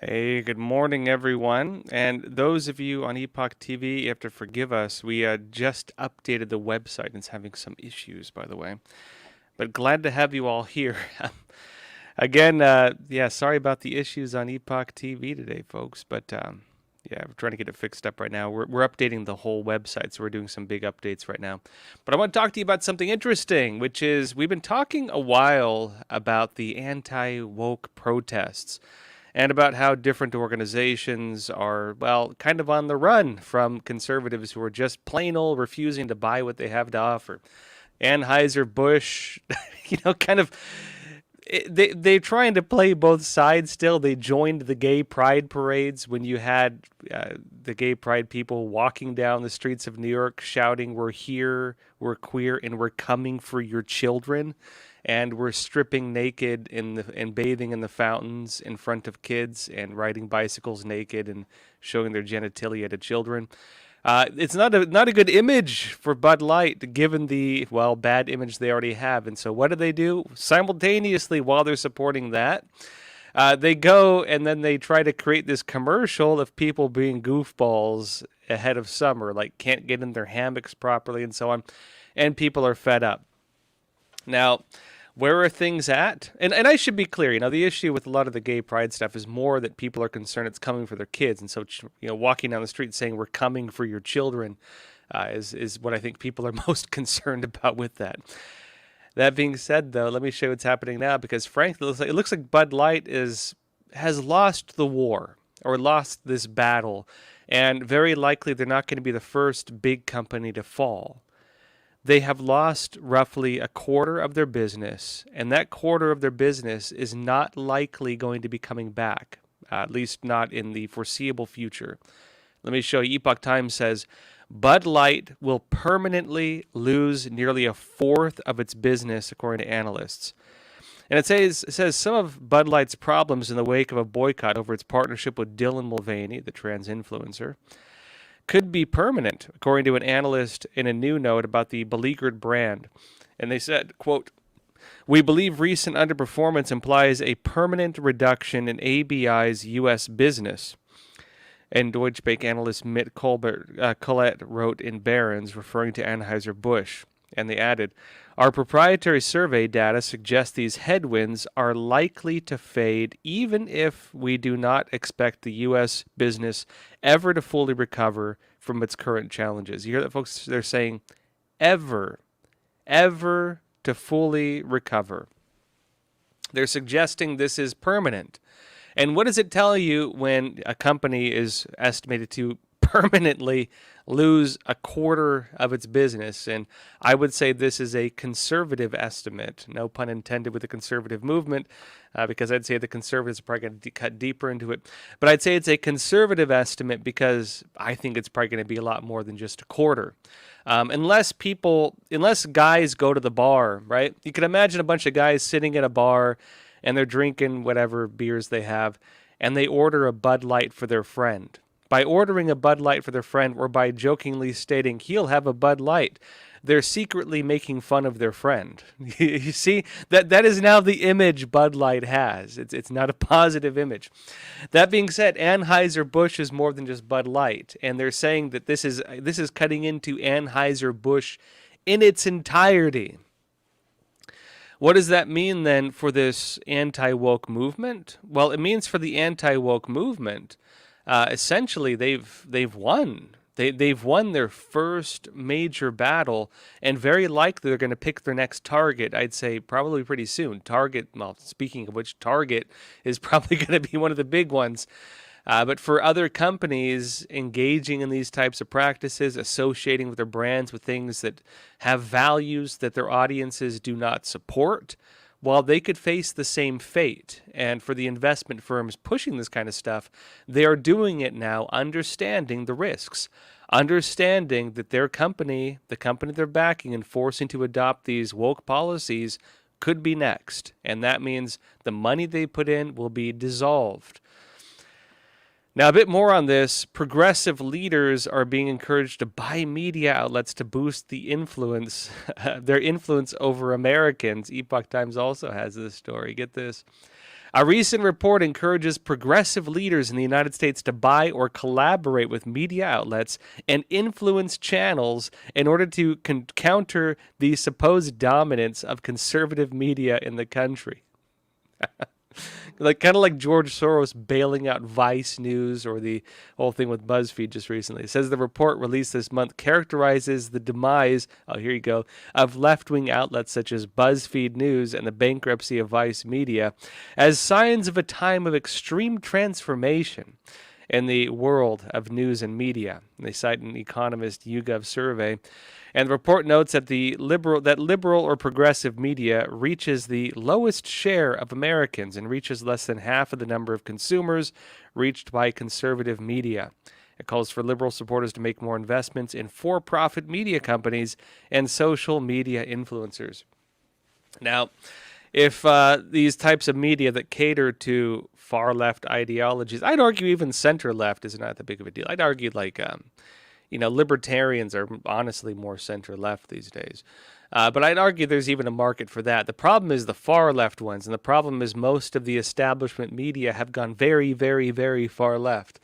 Hey, good morning, everyone. And those of you on Epoch TV, you have to forgive us. We just updated the website and it's having some issues, by the way. But glad to have you all here. Again, yeah, sorry about the issues on Epoch TV today, folks. But yeah, we're trying to get it fixed up right now. We're updating the whole website, so we're doing some big updates right now. But I want to talk to you about something interesting, which is we've been talking a while about the anti-woke protests and about how different organizations are, well, kind of on the run from conservatives who are just plain old refusing to buy what they have to offer. Anheuser-Busch, kind of they're trying to play both sides still. They joined the gay pride parades when you had the gay pride people walking down the streets of New York shouting, "We're here, we're queer, and we're coming for your children." And we're stripping naked and bathing in the fountains in front of kids and riding bicycles naked and showing their genitalia to children. It's not a good image for Bud Light, given the bad image they already have. And so, what do? Simultaneously, while they're supporting that, they go and then they try to create this commercial of people being goofballs ahead of summer, like can't get in their hammocks properly and so on, and people are fed up. Now, where are things at? And I should be clear, the issue with a lot of the gay pride stuff is more that people are concerned it's coming for their kids. And so, walking down the street saying we're coming for your children is what I think people are most concerned about with that. That being said, though, let me show you what's happening now, because frankly, it looks like Bud Light has lost the war or lost this battle. And very likely they're not going to be the first big company to fall. They have lost roughly a quarter of their business, and that quarter of their business is not likely going to be coming back, at least not in the foreseeable future. Let me show you. Epoch Times says Bud Light will permanently lose nearly a fourth of its business, according to analysts. And it says some of Bud Light's problems in the wake of a boycott over its partnership with Dylan Mulvaney, the trans influencer, could be permanent, according to an analyst in a new note about the beleaguered brand. And they said, quote, "We believe recent underperformance implies a permanent reduction in ABI's U.S. business." And Deutsche Bank analyst Mitt Collette wrote in Barron's, referring to Anheuser-Busch. And they added, "Our proprietary survey data suggests these headwinds are likely to fade even if we do not expect the U.S. business ever to fully recover from its current challenges." You hear that, folks? They're saying ever to fully recover. They're suggesting this is permanent. And what does it tell you when a company is estimated to permanently lose a quarter of its business? And I would say this is a conservative estimate, no pun intended with the conservative movement, because I'd say the conservatives are probably going to cut deeper into it. But I'd say it's a conservative estimate because I think it's probably going to be a lot more than just a quarter. Unless guys go to the bar, right? You can imagine a bunch of guys sitting in a bar and they're drinking whatever beers they have, and they order a Bud Light for their friend. By ordering a Bud Light for their friend, or by jokingly stating, "He'll have a Bud Light," they're secretly making fun of their friend. You see, that is now the image Bud Light has. It's not a positive image. That being said, Anheuser-Busch is more than just Bud Light, and they're saying that this is cutting into Anheuser-Busch in its entirety. What does that mean then for this anti-woke movement? Well, it means for the anti-woke movement, essentially they've won. They've won their first major battle, and very likely they're going to pick their next target. I'd say probably pretty soon. Target. Well, speaking of which, Target is probably going to be one of the big ones. But for other companies engaging in these types of practices, associating with their brands with things that have values that their audiences do not support, well, they could face the same fate. And for the investment firms pushing this kind of stuff, they are doing it now, understanding the risks, understanding that their company, the company they're backing and forcing to adopt these woke policies, could be next. And that means the money they put in will be dissolved. Now, a bit more on this. Progressive leaders are being encouraged to buy media outlets to boost the influence, their influence over Americans. Epoch Times also has this story. Get this. A recent report encourages progressive leaders in the United States to buy or collaborate with media outlets and influence channels in order to counter the supposed dominance of conservative media in the country. Like kind of like George Soros bailing out Vice News or the whole thing with BuzzFeed just recently. It says the report released this month characterizes the demise, oh here you go, of left-wing outlets such as BuzzFeed News and the bankruptcy of Vice Media as signs of a time of extreme transformation in the world of news and media. They cite an Economist YouGov survey. And the report notes that liberal or progressive media reaches the lowest share of Americans and reaches less than half of the number of consumers reached by conservative media. It calls for liberal supporters to make more investments in for-profit media companies and social media influencers. Now, if these types of media that cater to far-left ideologies, I'd argue even center-left is not that big of a deal. I'd argue like libertarians are honestly more center-left these days. But I'd argue there's even a market for that. The problem is the far-left ones, and the problem is most of the establishment media have gone very, very, very far left.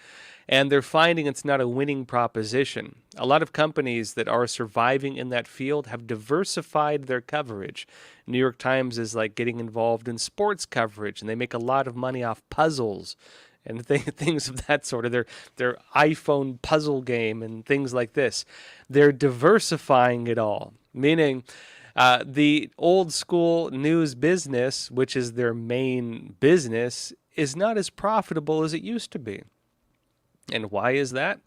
And they're finding it's not a winning proposition. A lot of companies that are surviving in that field have diversified their coverage. New York Times is like getting involved in sports coverage, and they make a lot of money off puzzles and things of that sort of their iPhone puzzle game and things like this. They're diversifying it all, meaning the old school news business, which is their main business, is not as profitable as it used to be. And why is that?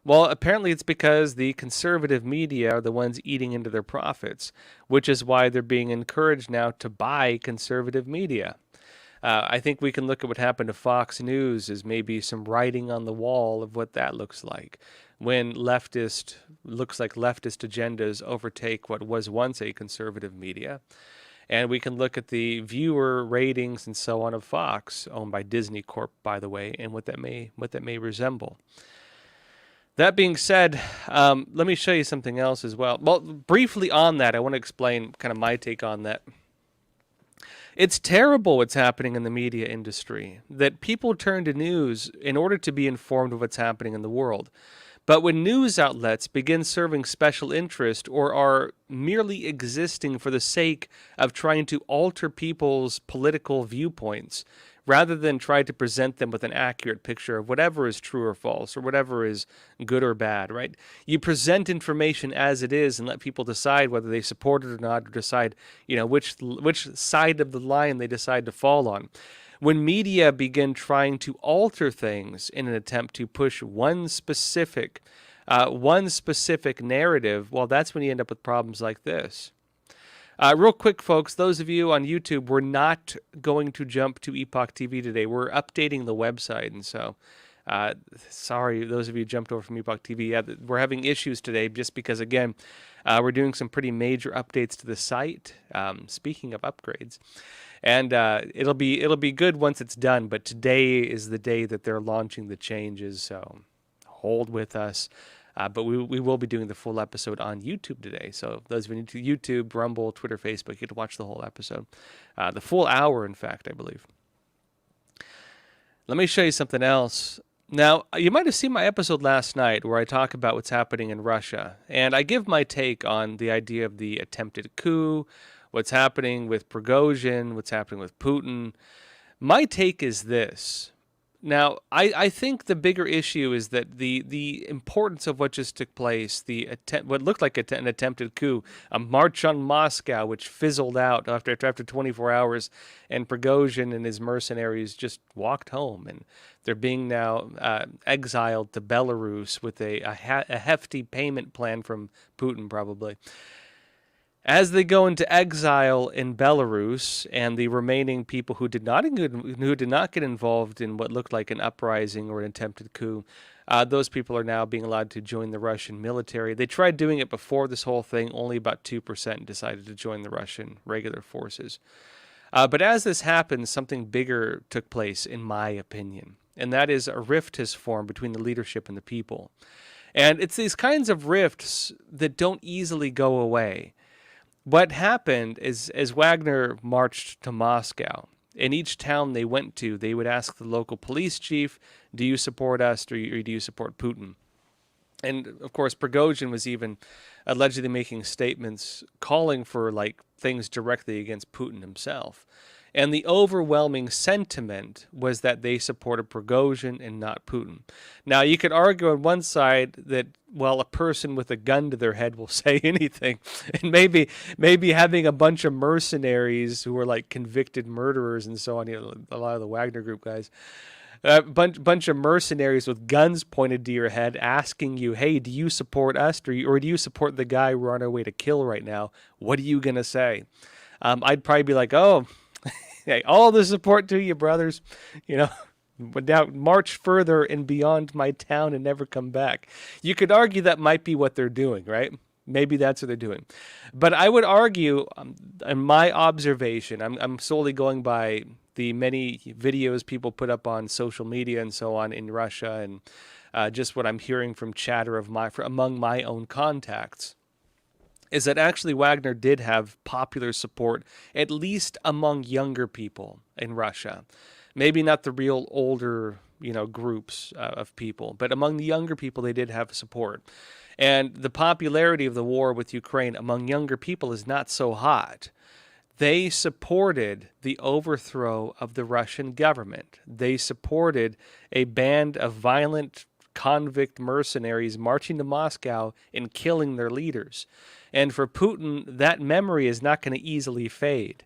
Well, apparently it's because the conservative media are the ones eating into their profits, which is why they're being encouraged now to buy conservative media. I think we can look at what happened to Fox News as maybe some writing on the wall of what that looks like when leftist agendas overtake what was once a conservative media. And we can look at the viewer ratings and so on of Fox, owned by Disney Corp, by the way, and what that may resemble. That being said, let me show you something else as well. Well, briefly on that, I want to explain kind of my take on that. It's terrible what's happening in the media industry, that people turn to news in order to be informed of what's happening in the world. But when news outlets begin serving special interest or are merely existing for the sake of trying to alter people's political viewpoints, rather than try to present them with an accurate picture of whatever is true or false or whatever is good or bad, right? You present information as it is and let people decide whether they support it or not, or decide, which side of the line they decide to fall on. When media begin trying to alter things in an attempt to push one specific narrative, well, that's when you end up with problems like this. Real quick, folks, those of you on YouTube, we're not going to jump to Epoch TV today. We're updating the website, and so sorry, those of you who jumped over from Epoch TV. Yeah, we're having issues today just because, again, we're doing some pretty major updates to the site. Speaking of upgrades, and it'll be good once it's done. But today is the day that they're launching the changes, so hold with us. But we will be doing the full episode on YouTube today. So those of you to YouTube, Rumble, Twitter, Facebook, you get to watch the whole episode. The full hour, in fact, I believe. Let me show you something else. Now, you might have seen my episode last night where I talk about what's happening in Russia. And I give my take on the idea of the attempted coup, what's happening with Prigozhin, what's happening with Putin. My take is this. Now, I think the bigger issue is that the importance of what just took place, what looked like an attempted coup, a march on Moscow, which fizzled out after 24 hours, and Prigozhin and his mercenaries just walked home, and they're being now exiled to Belarus with a hefty payment plan from Putin, probably. As they go into exile in Belarus, and the remaining people who did not get involved in what looked like an uprising or an attempted coup, those people are now being allowed to join the Russian military. They tried doing it before this whole thing. Only about 2% decided to join the Russian regular forces. But as this happened, something bigger took place, in my opinion, and that is a rift has formed between the leadership and the people. And it's these kinds of rifts that don't easily go away. What happened is, as Wagner marched to Moscow, in each town they went to, they would ask the local police chief, do you support us or do you support Putin? And of course, Prigozhin was even allegedly making statements calling for like things directly against Putin himself. And the overwhelming sentiment was that they supported Prigozhin and not Putin. Now, you could argue on one side that, well, a person with a gun to their head will say anything. And maybe having a bunch of mercenaries who are like convicted murderers and so on, a lot of the Wagner Group guys, a bunch of mercenaries with guns pointed to your head asking you, hey, do you support us or do you support the guy we're on our way to kill right now? What are you going to say? I'd probably be like, oh, hey, all the support to you, brothers. But now march further and beyond my town and never come back. You could argue that might be what they're doing, right? Maybe that's what they're doing. But I would argue, in my observation, I'm solely going by the many videos people put up on social media and so on in Russia, and just what I'm hearing from chatter among my own contacts, is that actually Wagner did have popular support, at least among younger people in Russia. Maybe not the real older, groups of people, but among the younger people, they did have support. And the popularity of the war with Ukraine among younger people is not so hot. They supported the overthrow of the Russian government. They supported a band of violent convict mercenaries marching to Moscow and killing their leaders. And for Putin, that memory is not going to easily fade.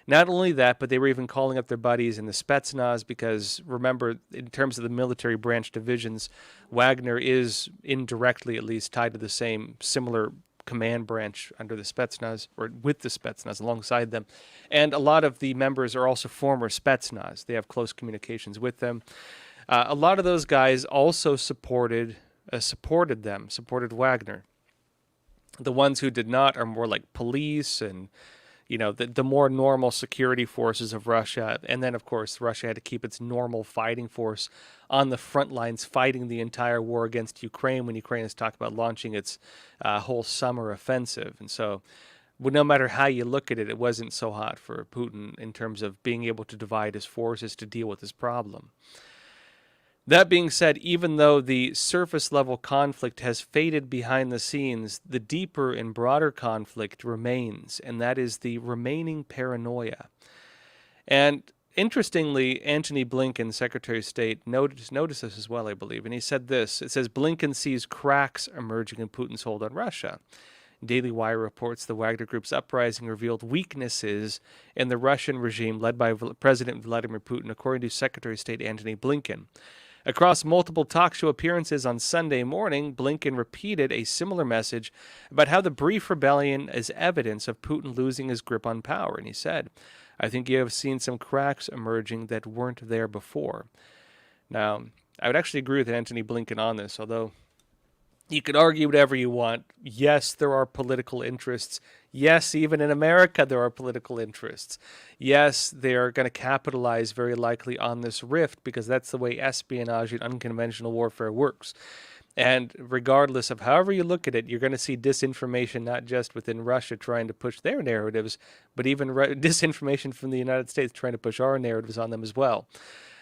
Not only that, but they were even calling up their buddies in the Spetsnaz because, remember, in terms of the military branch divisions, Wagner is indirectly at least tied to the same similar command branch under the Spetsnaz, or with the Spetsnaz alongside them. And a lot of the members are also former Spetsnaz. They have close communications with them. A lot of those guys also supported Wagner. The ones who did not are more like police and, the more normal security forces of Russia. And then, of course, Russia had to keep its normal fighting force on the front lines fighting the entire war against Ukraine when Ukraine has talked about launching its whole summer offensive. And so no matter how you look at it, it wasn't so hot for Putin in terms of being able to divide his forces to deal with this problem. That being said, even though the surface level conflict has faded behind the scenes, the deeper and broader conflict remains, and that is the remaining paranoia. And interestingly, Antony Blinken, Secretary of State, noticed this as well, I believe, and he said this. It says, Blinken sees cracks emerging in Putin's hold on Russia. Daily Wire reports the Wagner Group's uprising revealed weaknesses in the Russian regime led by President Vladimir Putin, according to Secretary of State Antony Blinken. Across multiple talk show appearances on Sunday morning, Blinken repeated a similar message about how the brief rebellion is evidence of Putin losing his grip on power. And he said, I think you have seen some cracks emerging that weren't there before. Now, I would actually agree with Antony Blinken on this, although you could argue whatever you want. Yes, there are political interests. Yes, even in America, there are political interests. Yes, they are going to capitalize very likely on this rift because that's the way espionage and unconventional warfare works. And regardless of however you look at it, you're going to see disinformation not just within Russia trying to push their narratives, but even disinformation from the United States trying to push our narratives on them as well.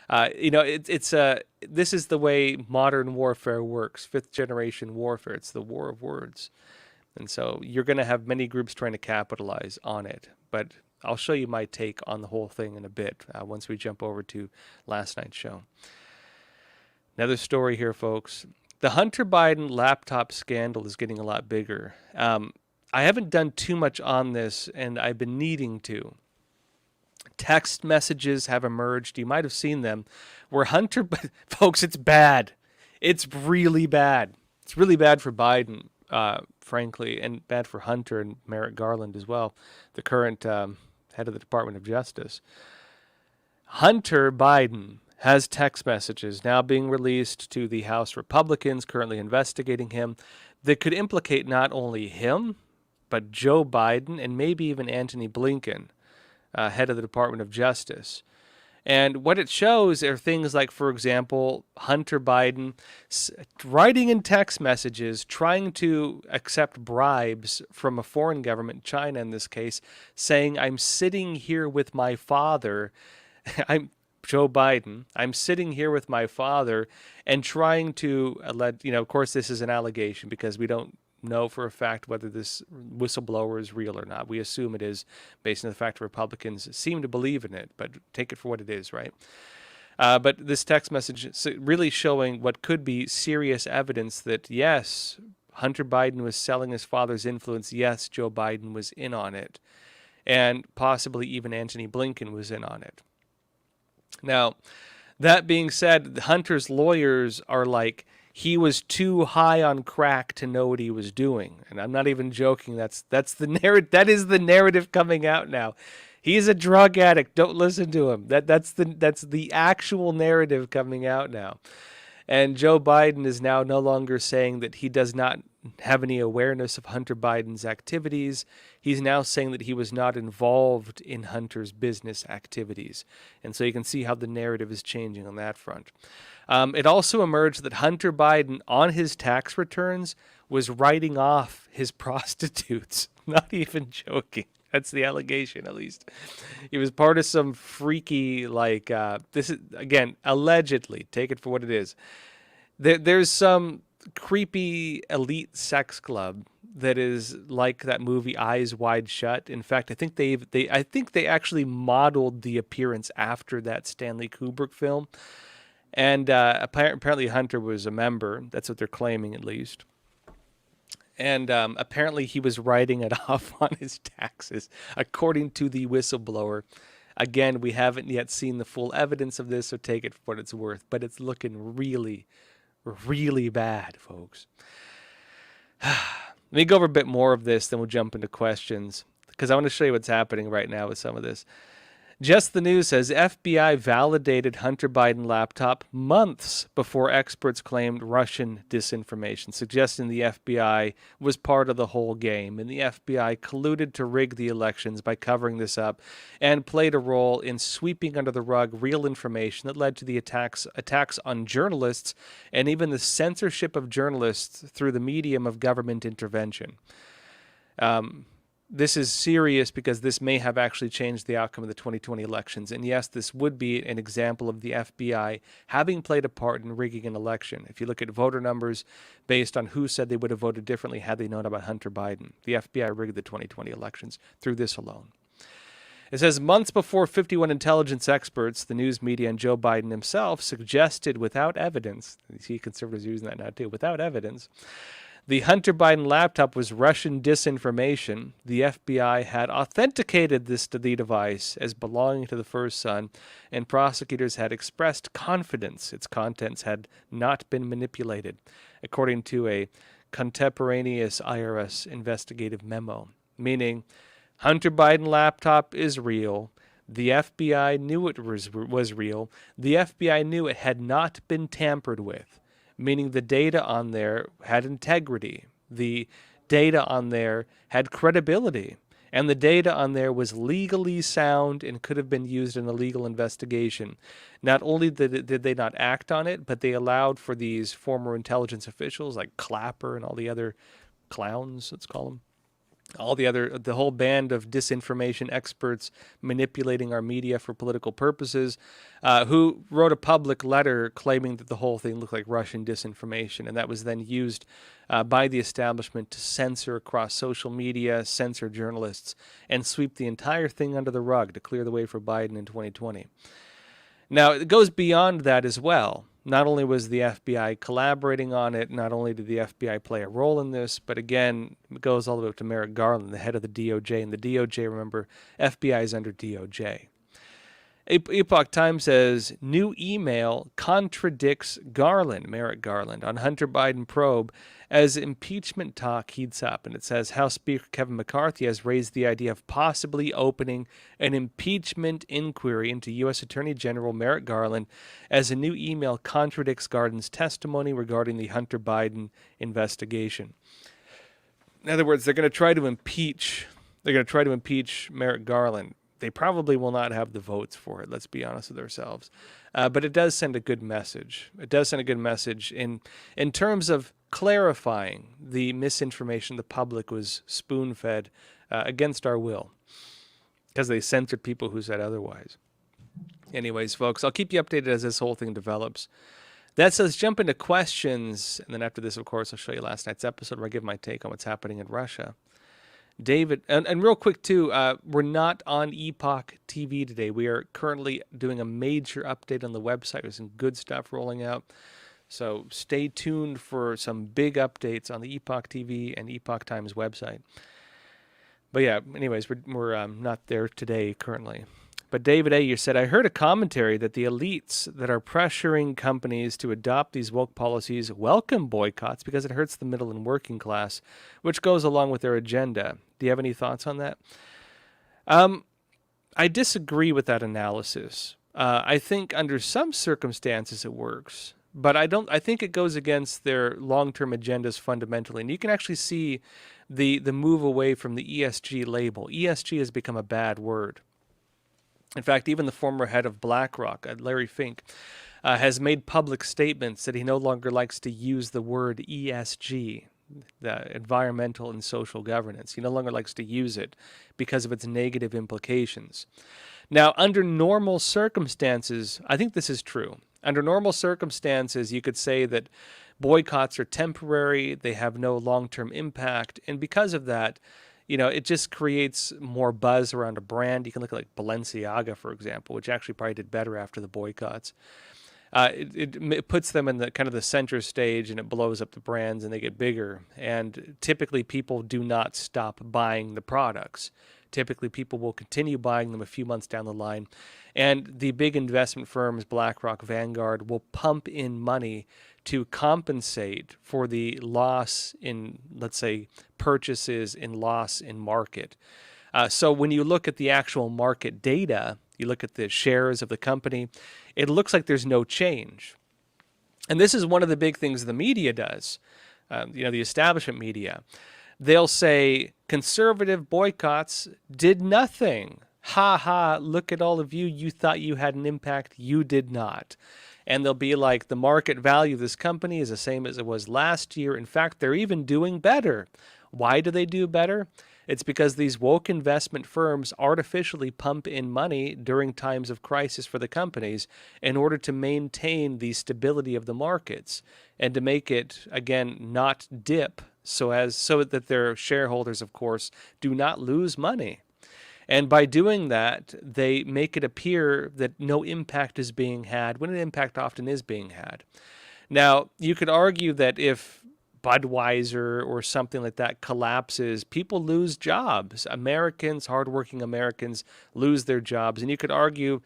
This is the way modern warfare works, fifth generation warfare. It's the war of words. And so you're going to have many groups trying to capitalize on it. But I'll show you my take on the whole thing in a bit once we jump over to last night's show. Another story here, folks. The Hunter Biden laptop scandal is getting a lot bigger. I haven't done too much on this, and I've been needing to. Text messages have emerged. You might have seen them. Where Hunter, folks, it's bad. It's really bad. It's really bad for Biden, frankly, and bad for Hunter and Merrick Garland as well, the current head of the Department of Justice. Hunter Biden has text messages now being released to the House Republicans currently investigating him that could implicate not only him, but Joe Biden and maybe even Antony Blinken, head of the Department of Justice. And what it shows are things like, for example, Hunter Biden writing in text messages, trying to accept bribes from a foreign government, China in this case, saying, I'm sitting here with my father I'm Joe Biden. I'm sitting here with my father and trying to of course, this is an allegation because we don't know for a fact whether this whistleblower is real or not. We assume it is based on the fact Republicans seem to believe in it, but take it for what it is, right? But this text message really showing what could be serious evidence that, yes, Hunter Biden was selling his father's influence. Yes, Joe Biden was in on it. And possibly even Antony Blinken was in on it. Now, that being said, Hunter's lawyers are like, he was too high on crack to know what he was doing. And I'm not even joking. That's the narrative. That is the narrative coming out now. He's a drug addict. Don't listen to him. That's the actual narrative coming out now. And Joe Biden is now no longer saying that he does not have any awareness of Hunter Biden's activities. He's now saying that he was not involved in Hunter's business activities. And so you can see how the narrative is changing on that front. It also emerged that Hunter Biden, on his tax returns, was writing off his prostitutes. Not even joking. That's the allegation, at least. He was part of some freaky, this is, again, allegedly, take it for what it is. There's some creepy elite sex club that is like that movie Eyes Wide Shut. In fact, I think they actually modeled the appearance after that Stanley Kubrick film. And apparently Hunter was a member. That's what they're claiming, at least. And apparently he was writing it off on his taxes, according to the whistleblower. Again, we haven't yet seen the full evidence of this, so take it for what it's worth. But it's looking really, really bad, folks. Let me go over a bit more of this, then we'll jump into questions, because I want to show you what's happening right now with some of this. Just the News says FBI validated Hunter Biden laptop months before experts claimed Russian disinformation, suggesting the FBI was part of the whole game, and the FBI colluded to rig the elections by covering this up and played a role in sweeping under the rug real information that led to the attacks on journalists and even the censorship of journalists through the medium of government intervention. This is serious because this may have actually changed the outcome of the 2020 elections. And yes, this would be an example of the FBI having played a part in rigging an election. If you look at voter numbers based on who said they would have voted differently had they known about Hunter Biden, the FBI rigged the 2020 elections through this alone. It says months before 51 intelligence experts, the news media, and Joe Biden himself suggested without evidence, you see conservatives using that now too, without evidence, the Hunter Biden laptop was Russian disinformation. The FBI had authenticated the device as belonging to the first son, and prosecutors had expressed confidence its contents had not been manipulated, according to a contemporaneous IRS investigative memo, meaning Hunter Biden laptop is real. The FBI knew it was real. The FBI knew it had not been tampered with, meaning the data on there had integrity. The data on there had credibility. And the data on there was legally sound and could have been used in a legal investigation. Not only did they not act on it, but they allowed for these former intelligence officials like Clapper and all the other clowns, let's call them, the whole band of disinformation experts manipulating our media for political purposes, who wrote a public letter claiming that the whole thing looked like Russian disinformation. And that was then used by the establishment to censor across social media, censor journalists, and sweep the entire thing under the rug to clear the way for Biden in 2020. Now, it goes beyond that as well. Not only was the FBI collaborating on it, not only did the FBI play a role in this, but again, it goes all the way up to Merrick Garland, the head of the DOJ. And the DOJ, remember, FBI is under DOJ. Epoch Times says, new email contradicts Merrick Garland, on Hunter Biden probe as impeachment talk heats up. And it says, House Speaker Kevin McCarthy has raised the idea of possibly opening an impeachment inquiry into U.S. Attorney General Merrick Garland as a new email contradicts Garland's testimony regarding the Hunter Biden investigation. In other words, they're going to try to impeach Merrick Garland. They probably will not have the votes for it, let's be honest with ourselves. But it does send a good message. It does send a good message in terms of clarifying the misinformation the public was spoon-fed against our will, because they censored people who said otherwise. Anyways, folks, I'll keep you updated as this whole thing develops. That says jump into questions. And then after this, of course, I'll show you last night's episode where I give my take on what's happening in Russia. David, and real quick too, we're not on Epoch TV today. We are currently doing a major update on the website. There's some good stuff rolling out. So stay tuned for some big updates on the Epoch TV and Epoch Times website. But yeah, anyways, we're not there today currently. But David A., you said, I heard a commentary that the elites that are pressuring companies to adopt these woke policies welcome boycotts because it hurts the middle and working class, which goes along with their agenda. Do you have any thoughts on that? I disagree with that analysis. I think under some circumstances it works, but I think it goes against their long-term agendas fundamentally. And you can actually see the move away from the ESG label. ESG has become a bad word. In fact, even the former head of BlackRock, Larry Fink, has made public statements that he no longer likes to use the word ESG, the environmental and social governance. He no longer likes to use it because of its negative implications. Now, under normal circumstances, I think this is true. Under normal circumstances, you could say that boycotts are temporary, they have no long-term impact, and because of that, it just creates more buzz around a brand. You can look at like Balenciaga, for example, which actually probably did better after the boycotts. It puts them in the kind of the center stage, and it blows up the brands, and they get bigger. And typically, people do not stop buying the products. Typically, people will continue buying them a few months down the line, and the big investment firms, BlackRock, Vanguard, will pump in money to compensate for the loss in, let's say, purchases and loss in market. So when you look at the actual market data, you look at the shares of the company, it looks like there's no change. And this is one of the big things the media does, the establishment media. They'll say conservative boycotts did nothing. Ha ha, look at all of you. You thought you had an impact. You did not. And they'll be like, the market value of this company is the same as it was last year. In fact, they're even doing better. Why do they do better? It's because these woke investment firms artificially pump in money during times of crisis for the companies in order to maintain the stability of the markets and to make it, again, not dip so that their shareholders, of course, do not lose money. And by doing that, they make it appear that no impact is being had, when an impact often is being had. Now, you could argue that if Budweiser or something like that collapses, people lose jobs. Americans, hardworking Americans, lose their jobs. And you could argue,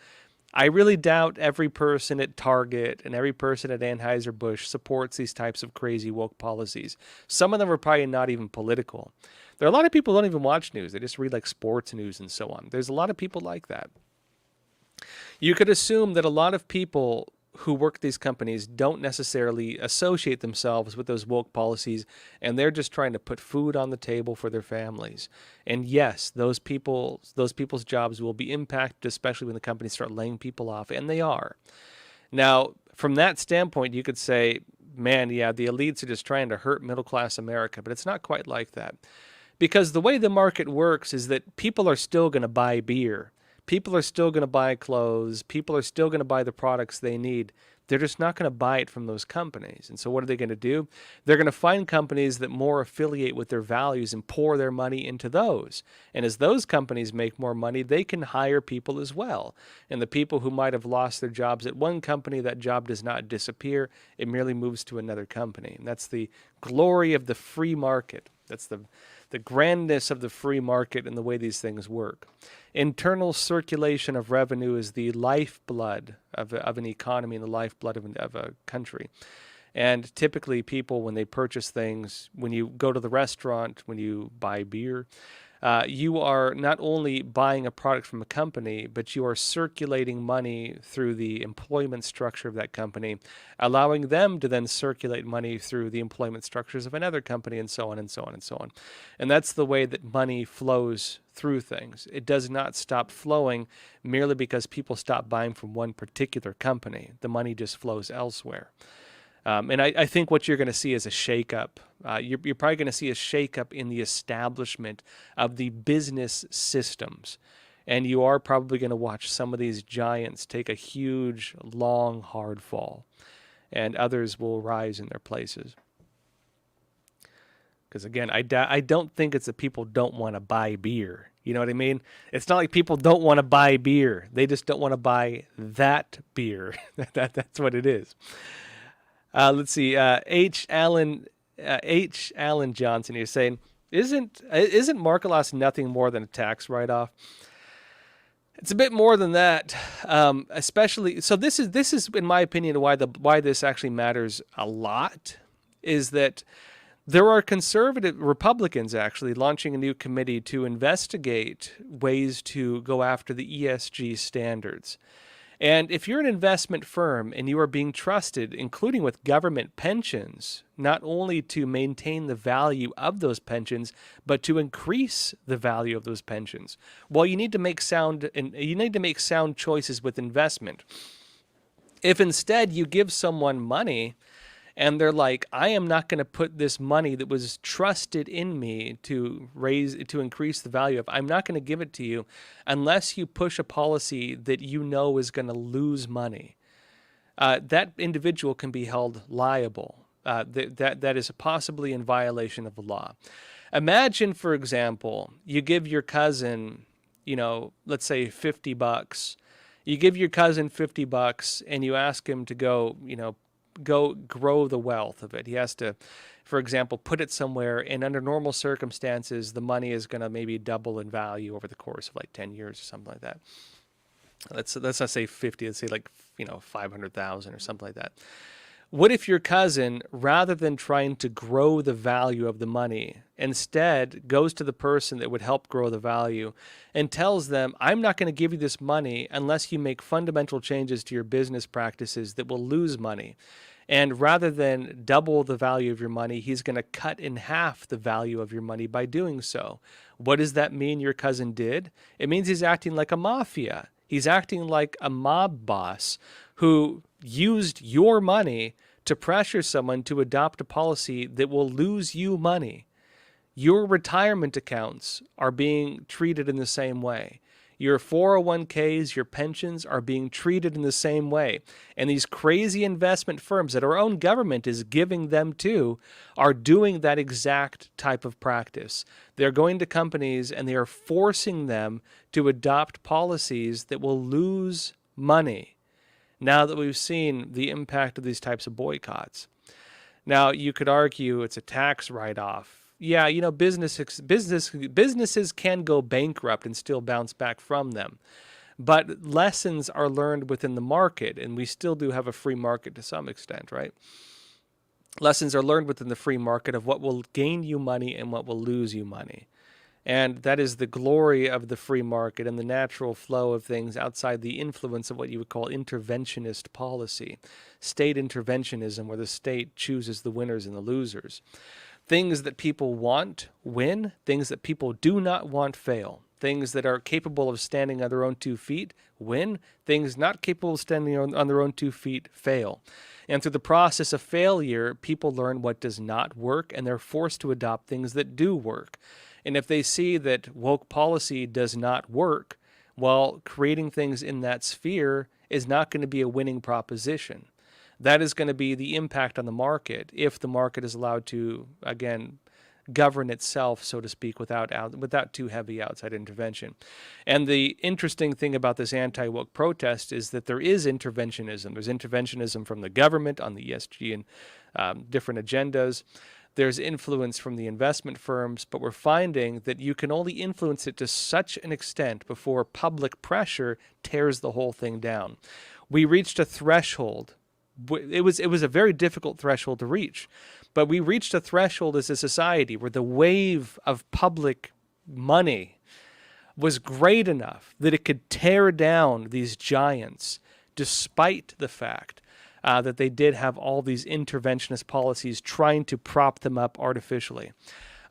I really doubt every person at Target and every person at Anheuser-Busch supports these types of crazy woke policies. Some of them are probably not even political. There are a lot of people who don't even watch news. They just read like sports news and so on. There's a lot of people like that. You could assume that a lot of people who work at these companies don't necessarily associate themselves with those woke policies, and they're just trying to put food on the table for their families. And yes, those people's jobs will be impacted, especially when the companies start laying people off, and they are. Now, from that standpoint, you could say, man, yeah, the elites are just trying to hurt middle-class America, but it's not quite like that. Because the way the market works is that people are still going to buy beer. People are still going to buy clothes. People are still going to buy the products they need. They're just not going to buy it from those companies. And so what are they going to do? They're going to find companies that more affiliate with their values and pour their money into those. And as those companies make more money, they can hire people as well. And the people who might have lost their jobs at one company, that job does not disappear. It merely moves to another company. And that's the glory of the free market. That's the grandness of the free market and the way these things work. Internal circulation of revenue is the lifeblood of an economy and the lifeblood of a country. And typically people, when they purchase things, when you go to the restaurant, when you buy beer, you are not only buying a product from a company, but you are circulating money through the employment structure of that company, allowing them to then circulate money through the employment structures of another company, and so on and so on and so on. And that's the way that money flows through things. It does not stop flowing merely because people stop buying from one particular company. The money just flows elsewhere. And I think what you're going to see is a shakeup. You're probably going to see a shakeup in the establishment of the business systems. And you are probably going to watch some of these giants take a huge, long, hard fall, and others will rise in their places. Because again, I don't think it's that people don't want to buy beer. You know what I mean? It's not like people don't want to buy beer. They just don't want to buy that beer. That's what it is. Let's see. H. Allen Johnson here saying, isn't Markelos nothing more than a tax write-off? It's a bit more than that, especially. So this is in my opinion why this actually matters a lot, is that there are conservative Republicans actually launching a new committee to investigate ways to go after the ESG standards. And if you're an investment firm and you are being trusted, including with government pensions, not only to maintain the value of those pensions, but to increase the value of those pensions, well, you need to make sound choices with investment. If instead you give someone money and they're like, I am not going to put this money that was trusted in me to increase the value of, I'm not going to give it to you unless you push a policy that you know is going to lose money. That individual can be held liable. That is possibly in violation of the law. Imagine, for example, you give your cousin, let's say $50. You give your cousin $50 and you ask him to go grow the wealth of it. He has to, for example, put it somewhere, and under normal circumstances, the money is going to maybe double in value over the course of like 10 years or something like that. Let's not say 50, let's say 500,000 or something like that. What if your cousin, rather than trying to grow the value of the money, instead goes to the person that would help grow the value and tells them, I'm not going to give you this money unless you make fundamental changes to your business practices that will lose money. And rather than double the value of your money, he's going to cut in half the value of your money by doing so. What does that mean your cousin did? It means he's acting like a mafia. He's acting like a mob boss who used your money to pressure someone to adopt a policy that will lose you money. Your retirement accounts are being treated in the same way. Your 401ks, your pensions are being treated in the same way. And these crazy investment firms that our own government is giving them to are doing that exact type of practice. They're going to companies and they are forcing them to adopt policies that will lose money, now that we've seen the impact of these types of boycotts. Now, you could argue it's a tax write-off. Yeah, businesses can go bankrupt and still bounce back from them. But lessons are learned within the market, and we still do have a free market to some extent, right? Lessons are learned within the free market of what will gain you money and what will lose you money. And that is the glory of the free market and the natural flow of things outside the influence of what you would call interventionist policy, state interventionism, where the state chooses the winners and the losers. Things that people want win, things that people do not want fail. Things that are capable of standing on their own 2 feet win, things not capable of standing on their own 2 feet fail. And through the process of failure, people learn what does not work, and they're forced to adopt things that do work. And if they see that woke policy does not work, well, creating things in that sphere is not going to be a winning proposition. That is going to be the impact on the market if the market is allowed to, again, govern itself, so to speak, without too heavy outside intervention. And the interesting thing about this anti-woke protest is that there is interventionism. There's interventionism from the government on the ESG and different agendas. There's influence from the investment firms, but we're finding that you can only influence it to such an extent before public pressure tears the whole thing down. We reached a threshold. It was a very difficult threshold to reach, but we reached a threshold as a society where the wave of public money was great enough that it could tear down these giants, despite the fact that they did have all these interventionist policies trying to prop them up artificially.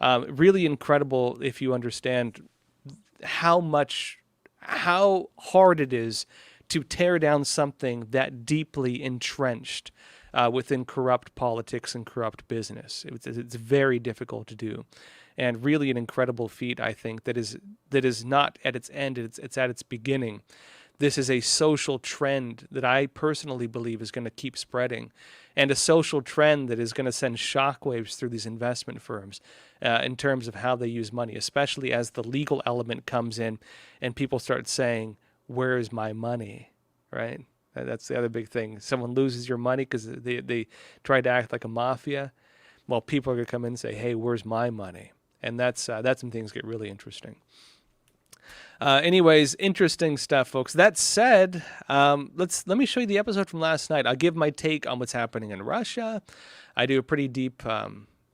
Really incredible if you understand how hard it is to tear down something that deeply entrenched within corrupt politics and corrupt business. It's very difficult to do. and really an incredible feat, I think, that is not at its end, it's at its beginning. This is a social trend that I personally believe is going to keep spreading, and a social trend that is going to send shockwaves through these investment firms in terms of how they use money, especially as the legal element comes in and people start saying, "Where's my money?" Right? That's the other big thing. Someone loses your money because they try to act like a mafia. Well, people are going to come in and say, "Hey, where's my money?" And that's when things get really interesting. Anyways, interesting stuff, folks. That said, let me show you the episode from last night. I'll give my take on what's happening in Russia. I do a pretty deep.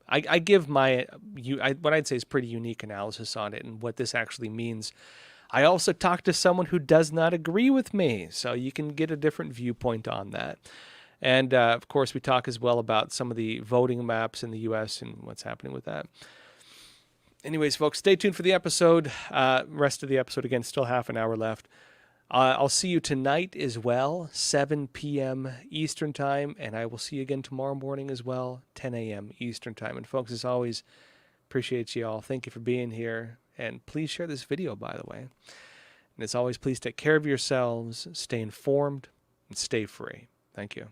I give what I'd say is pretty unique analysis on it and what this actually means. I also talk to someone who does not agree with me, so you can get a different viewpoint on that. And of course, we talk as well about some of the voting maps in the U.S. and what's happening with that. Anyways, folks, stay tuned for the episode. Rest of the episode, again, still half an hour left. I'll see you tonight as well, 7 p.m. Eastern Time, and I will see you again tomorrow morning as well, 10 a.m. Eastern Time. And folks, as always, appreciate you all. Thank you for being here, and please share this video, by the way. And as always, please take care of yourselves, stay informed, and stay free. Thank you.